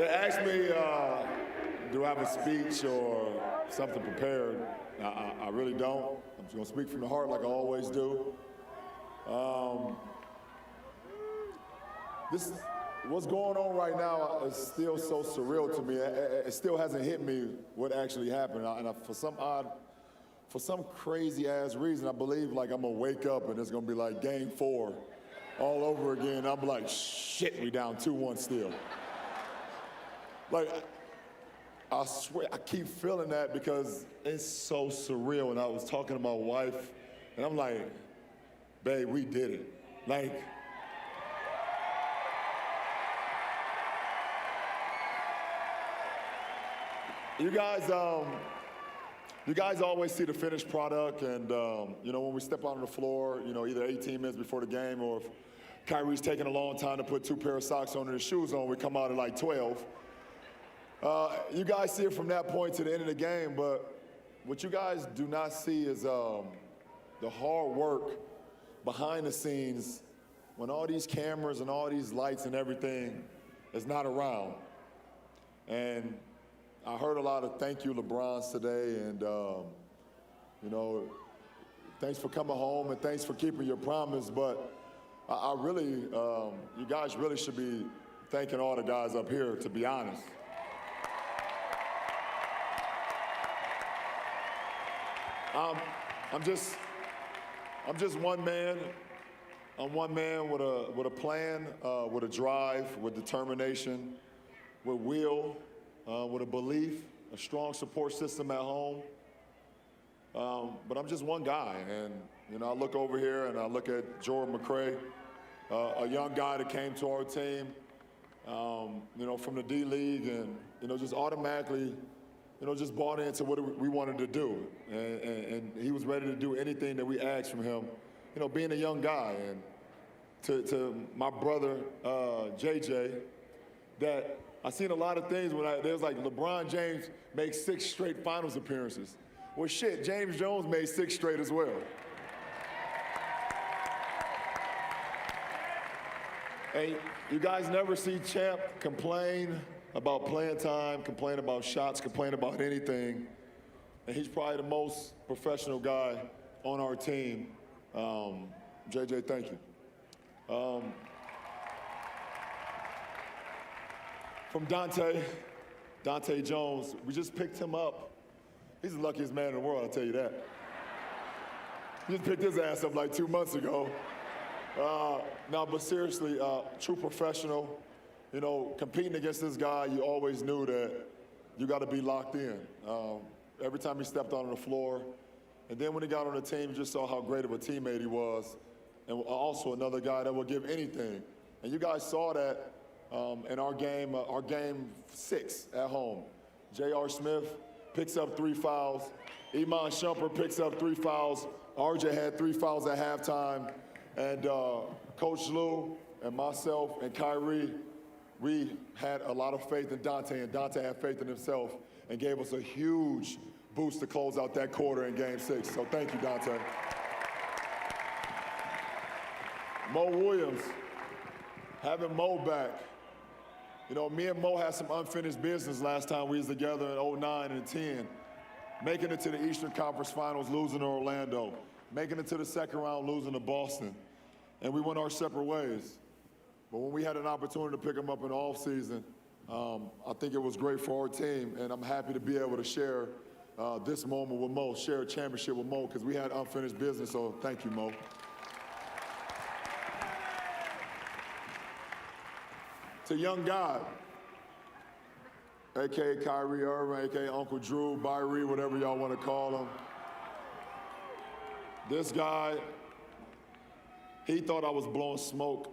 They asked me, do I have a speech or something prepared? I really don't. I'm just going to speak from the heart like I always do. What's going on right now is still so surreal to me. It still hasn't hit me what actually happened. For some crazy ass reason, I believe like I'm gonna wake up and it's gonna be like game 4 all over again. I'm like, shit, we down 2-1 still. Like, I swear, I keep feeling that because it's so surreal. And I was talking to my wife, and I'm like, babe, we did it. Like, you guys always see the finished product, and you know, when we step out on the floor, you know, either 18 minutes before the game, or if Kyrie's taking a long time to put 2 pair of socks on and his shoes on, we come out at like 12. You guys see it from that point to the end of the game, but what you guys do not see is the hard work behind the scenes when all these cameras and all these lights and everything is not around. And I heard a lot of thank you LeBrons today, and you know, thanks for coming home and thanks for keeping your promise, but I really, you guys really should be thanking all the guys up here, to be honest. I'm just one man. I'm one man with a plan, with a drive, with determination, with will, with a belief, a strong support system at home. But I'm just one guy, and you know, I look over here and I look at Jordan McRae, a young guy that came to our team, you know, from the D League, and you know, just automatically, you know, just bought into what we wanted to do, and he was ready to do anything that we asked from him. You know, being a young guy, and to my brother JJ, that I seen a lot of things when there's like LeBron James makes 6 straight finals appearances. Well, shit, James Jones made 6 straight as well. Hey, you guys never see Champ complain about playing time, complain about shots, complain about anything. And he's probably the most professional guy on our team. JJ, thank you. From Dante Jones, we just picked him up. He's the luckiest man in the world, I'll tell you that. He just picked his ass up like 2 months ago. No, but seriously, true professional. You know, competing against this guy, you always knew that you got to be locked in. Every time he stepped out on the floor. And then when he got on the team, you just saw how great of a teammate he was. And also another guy that would give anything. And you guys saw that in our game 6 at home. J.R. Smith picks up 3 fouls. Iman Shumpert picks up 3 fouls. RJ had 3 fouls at halftime. And Coach Lou and myself and Kyrie, we had a lot of faith in Dante, and Dante had faith in himself and gave us a huge boost to close out that quarter in game 6. So thank you, Dante. Mo Williams, having Mo back. You know, me and Mo had some unfinished business last time we was together in 09 and 10. Making it to the Eastern Conference Finals, losing to Orlando. Making it to the second round, losing to Boston. And we went our separate ways. But when we had an opportunity to pick him up in the offseason, I think it was great for our team, and I'm happy to be able to share this moment with Mo, share a championship with Mo, because we had unfinished business, so thank you, Mo. To young God, a.k.a. Kyrie Irving, a.k.a. Uncle Drew, Byrie, whatever y'all want to call him. This guy, he thought I was blowing smoke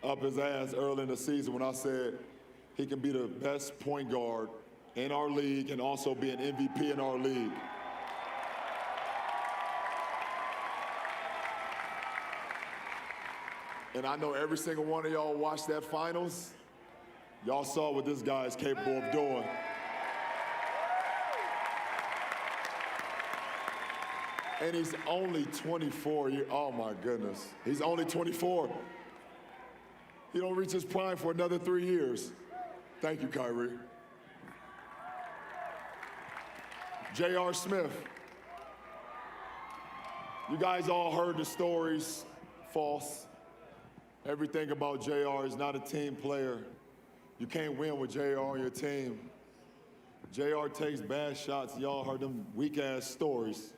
up his ass early in the season when I said he can be the best point guard in our league and also be an MVP in our league. And I know every single one of y'all watched that finals. Y'all saw what this guy is capable of doing. And he's only 24 years, oh my goodness. He's only 24. He don't reach his prime for another 3 years. Thank you, Kyrie. J.R. Smith. You guys all heard the stories. False. Everything about J.R. is not a team player. You can't win with J.R. on your team. J.R. takes bad shots. Y'all heard them weak-ass stories.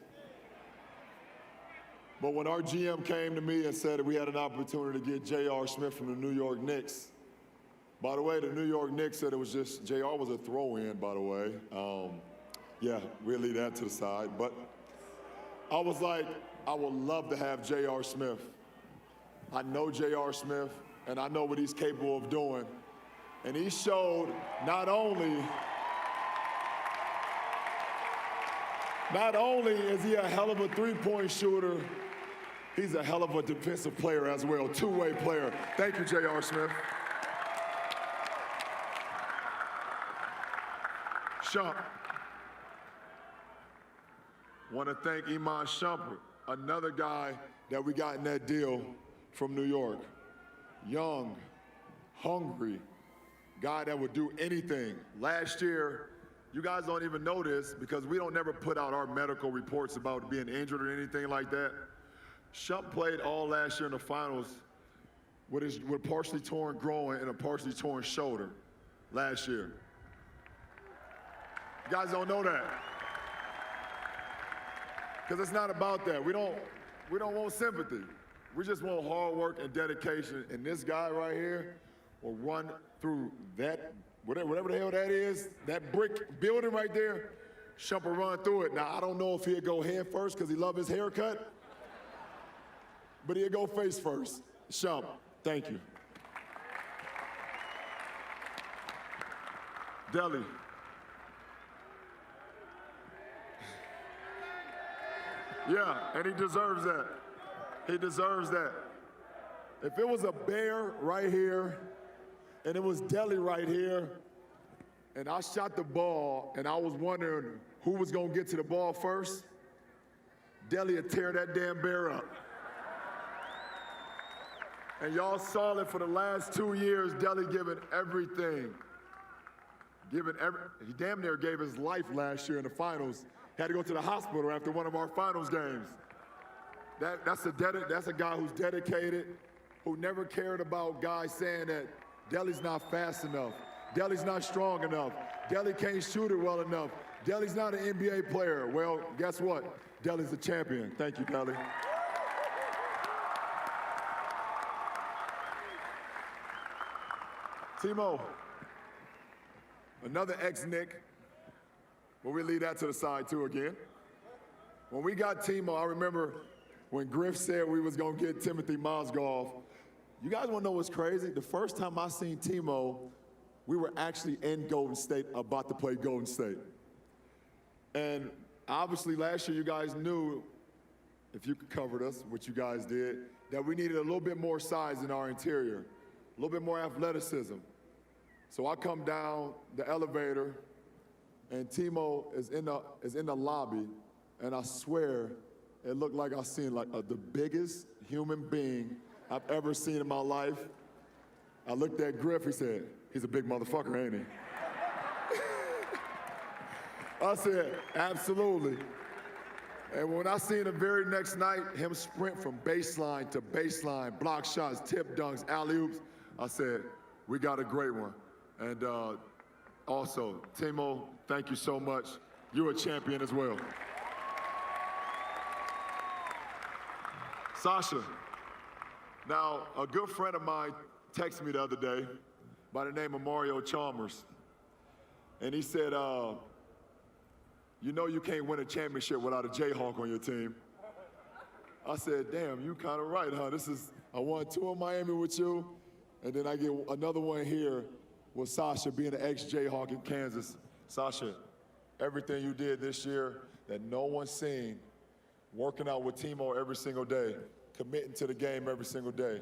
But when our GM came to me and said that we had an opportunity to get J.R. Smith from the New York Knicks, by the way, the New York Knicks said it was just, J.R. was a throw-in, by the way. Yeah, we'll leave that to the side. But I was like, I would love to have J.R. Smith. I know J.R. Smith, and I know what he's capable of doing. And he showed not only is he a hell of a three-point shooter, he's a hell of a defensive player as well, two-way player. Thank you, J.R. Smith. Shump. Want to thank Iman Shumpert, another guy that we got in that deal from New York. Young, hungry, guy that would do anything. Last year, you guys don't even know this because we don't never put out our medical reports about being injured or anything like that. Shump played all last year in the finals with a partially torn groin and a partially torn shoulder last year. You guys don't know that. Because it's not about that. We don't want sympathy. We just want hard work and dedication. And this guy right here will run through that, whatever the hell that is, that brick building right there. Shump will run through it. Now, I don't know if he'll go head first because he loves his haircut, but he'll go face first. Shump, thank you. Deli. Yeah, and he deserves that. He deserves that. If it was a bear right here, and it was Deli right here, and I shot the ball, and I was wondering who was gonna get to the ball first, Deli would tear that damn bear up. And y'all saw it for the last 2 years, Deli giving everything. He damn near gave his life last year in the finals. Had to go to the hospital after one of our finals games. That's a guy who's dedicated, who never cared about guys saying that Deli's not fast enough, Deli's not strong enough, Deli can't shoot it well enough, Deli's not an NBA player. Well, guess what? Deli's a champion. Thank you, Deli. Timo, another ex-Knick. But we'll leave that to the side, too, again. When we got Timo, I remember when Griff said we was going to get Timothy Mozgov. You guys want to know what's crazy? The first time I seen Timo, we were actually in Golden State, about to play Golden State. And obviously, last year, you guys knew, if you covered us, which you guys did, that we needed a little bit more size in our interior, a little bit more athleticism. So I come down the elevator, and Timo is in the lobby, and I swear it looked like I seen the biggest human being I've ever seen in my life. I looked at Griff, he said, he's a big motherfucker, ain't he? I said, absolutely. And when I seen the very next night, him sprint from baseline to baseline, block shots, tip dunks, alley-oops, I said, we got a great one. And also, Timo, thank you so much. You're a champion as well. Sasha. Now, a good friend of mine texted me the other day by the name of Mario Chalmers. And he said, you know you can't win a championship without a Jayhawk on your team. I said, damn, you kind of right, huh? I won 2 in Miami with you, and then I get another one here with Sasha being an ex-Jayhawk in Kansas. Sasha, everything you did this year that no one's seen, working out with Timo every single day, committing to the game every single day.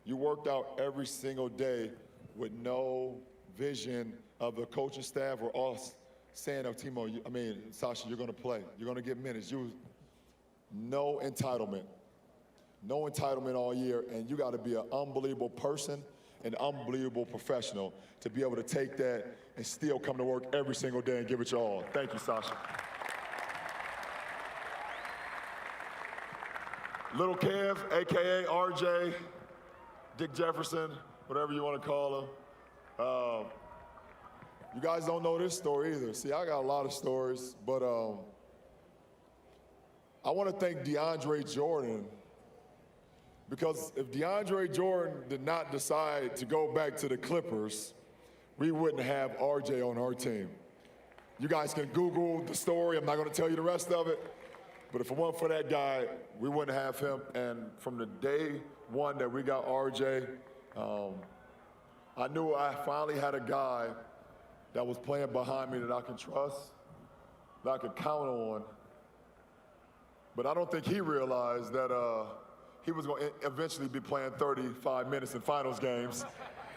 You worked out every single day with no vision of the coaching staff or us saying, Timo, Sasha, you're gonna play. You're gonna get minutes. No entitlement all year, and you gotta be an unbelievable person an unbelievable professional to be able to take that and still come to work every single day and give it your all. Thank you, Sasha. Little Kev, AKA RJ, Dick Jefferson, whatever you want to call him. You guys don't know this story either. See, I got a lot of stories, but I want to thank DeAndre Jordan, because if DeAndre Jordan did not decide to go back to the Clippers, we wouldn't have RJ on our team. You guys can Google the story. I'm not going to tell you the rest of it. But if it weren't for that guy, we wouldn't have him. And from the day one that we got RJ, I knew I finally had a guy that was playing behind me that I can trust, that I could count on. But I don't think he realized that he was going to eventually be playing 35 minutes in finals games.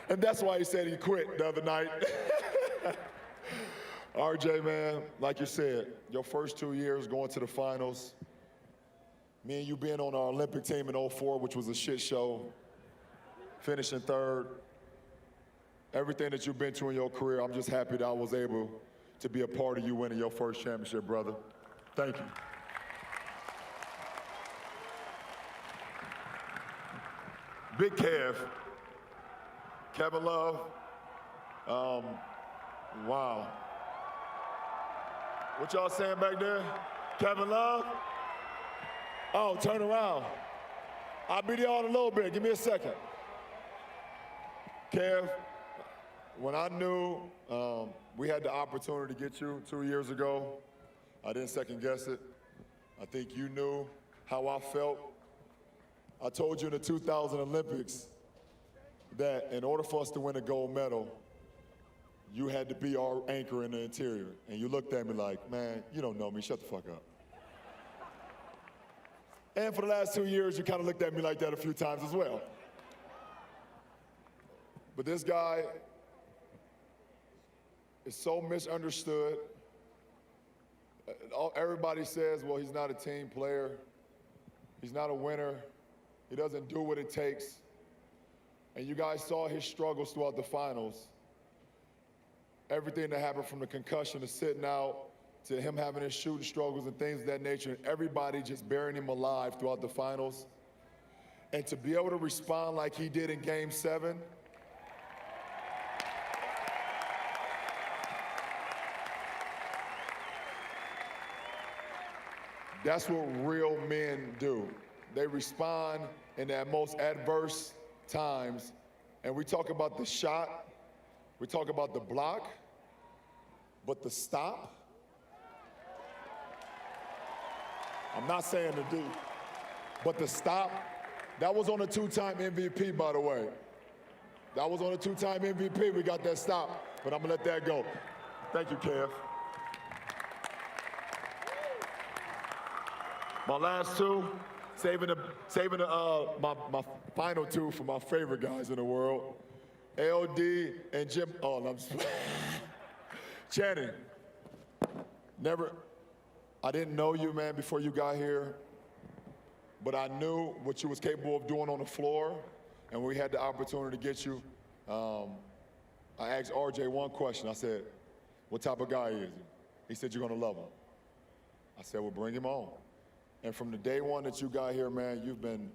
And that's why he said he quit the other night. RJ, man, like you said, your first 2 years going to the finals, me and you being on our Olympic team in '04, which was a shit show, finishing third, everything that you've been through in your career, I'm just happy that I was able to be a part of you winning your first championship, brother. Thank you. Big Kev, Kevin Love, wow. What y'all saying back there? Kevin Love? Oh, turn around. I'll be there in a little bit. Give me a second. Kev, when I knew we had the opportunity to get you 2 years ago, I didn't second guess it. I think you knew how I felt. I told you in the 2000 Olympics that in order for us to win a gold medal, you had to be our anchor in the interior. And you looked at me like, man, you don't know me, shut the fuck up. And for the last 2 years, you kind of looked at me like that a few times as well. But this guy is so misunderstood. Everybody says, well, he's not a team player. He's not a winner. He doesn't do what it takes. And you guys saw his struggles throughout the finals. Everything that happened from the concussion to sitting out to him having his shooting struggles and things of that nature, and everybody just burying him alive throughout the finals. And to be able to respond like he did in Game 7, that's what real men do. They respond in their most adverse times. And we talk about the shot, we talk about the block, but the stop, I'm not saying to do, but the stop, that was on a two-time MVP, by the way. That was on a two-time MVP, we got that stop, but I'm gonna let that go. Thank you, Kev. My last two, saving my final two for my favorite guys in the world, LD and Jim. Oh, I'm just Channing. I didn't know you, man, before you got here, but I knew what you was capable of doing on the floor, and we had the opportunity to get you. I asked RJ one question. I said, what type of guy is he? He said, you're gonna love him. I said, well, bring him on. And from the day one that you got here, man, you've been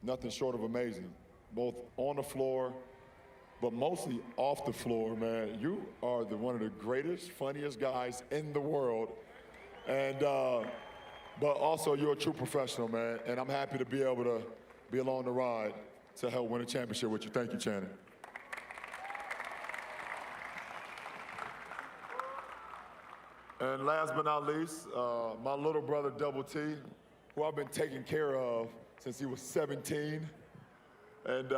nothing short of amazing, both on the floor, but mostly off the floor, man. You are one of the greatest, funniest guys in the world. And, but also you're a true professional, man. And I'm happy to be able to be along the ride to help win a championship with you. Thank you, Channing. And last but not least, my little brother, Double T, who I've been taking care of since he was 17. And,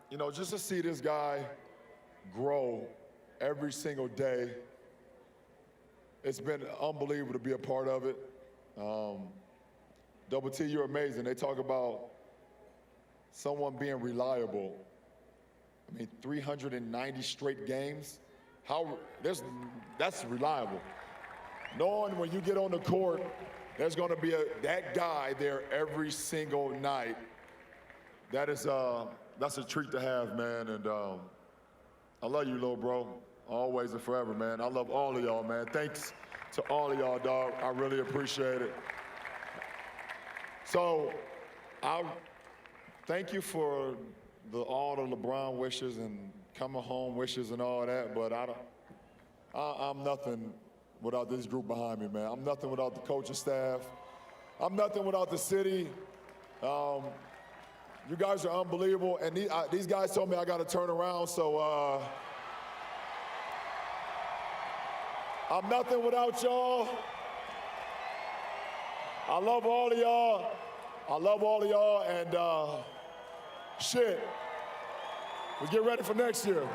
you know, just to see this guy grow every single day, it's been unbelievable to be a part of it. Double T, you're amazing. They talk about someone being reliable. I mean, 390 straight games. That's reliable. Knowing when you get on the court, there's going to be that guy there every single night. That is that's a treat to have, man. And I love you, little bro, always and forever, man. I love all of y'all, man. Thanks to all of y'all, dog. I really appreciate it. So, I thank you for all the LeBron wishes and coming home wishes and all that, but I'm nothing without this group behind me, man. I'm nothing without the coaching staff. I'm nothing without the city. You guys are unbelievable, and these guys told me I got to turn around, so I'm nothing without y'all. I love all of y'all. I love all of y'all, and shit, let's get ready for next year.